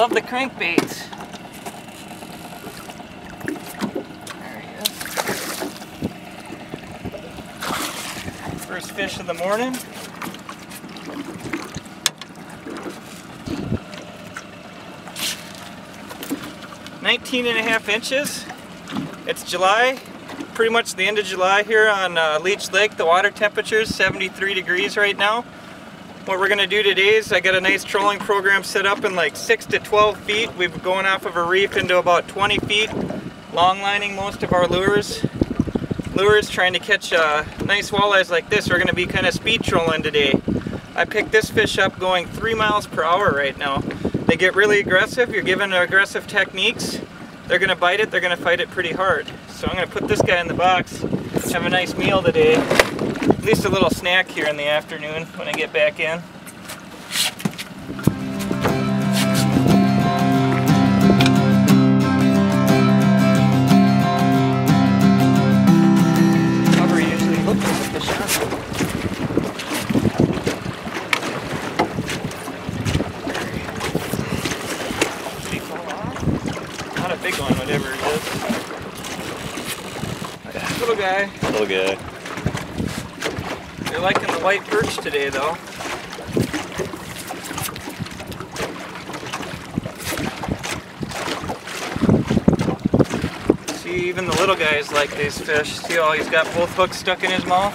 love the crankbaits. There he is. First fish of the morning. .5 inches. It's July, pretty much the end of July here on Leech Lake. The water temperature is 73 degrees right now. What we're going to do today is I got a nice trolling program set up in like 6 to 12 feet. We've been going off of a reef into about 20 feet, long lining most of our lures. Trying to catch nice walleyes like this. We're going to be kind of speed trolling today. I picked this fish up going 3 miles per hour right now. They get really aggressive. You're giving them aggressive techniques. They're going to bite it. They're going to fight it pretty hard. So I'm going to put this guy in the box. Have a nice meal today. At least a little snack here in the afternoon when I get back in. Cover usually looks like a fish on. Not a big one, whatever it is. Little guy. Little guy. They're liking the white perch today, though. See, even the little guys like these fish. See how he's got both hooks stuck in his mouth?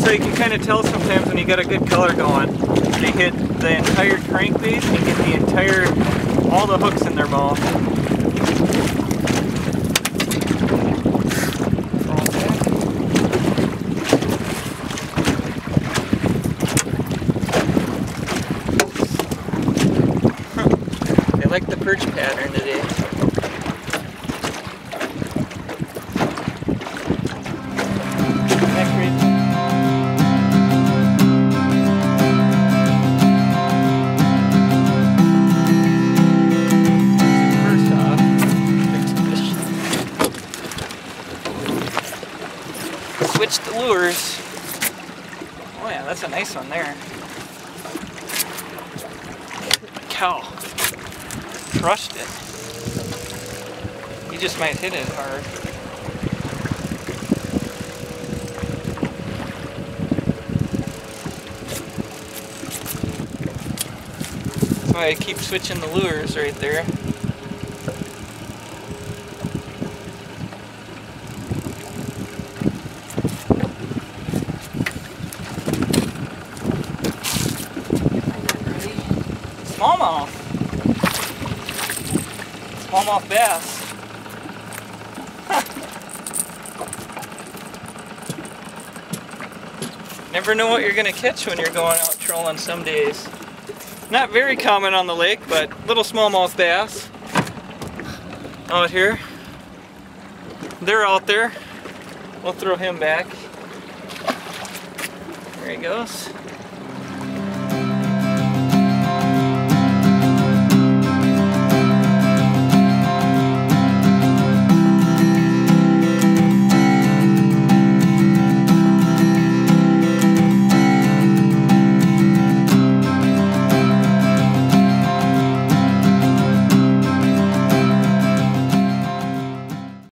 So you can kind of tell sometimes when you got a good color going. They hit the entire crankbait and get the entire, all the hooks in their mouth. They like the perch pattern today. Switch the lures. Oh yeah, that's a nice one there. Holy cow. Crushed it. You just might hit it hard. That's why I keep switching the lures right there. Smallmouth. Smallmouth bass. Huh. Never know what you're going to catch when you're going out trolling some days. Not very common on the lake, but little smallmouth bass out here. They're out there. We'll throw him back. There he goes.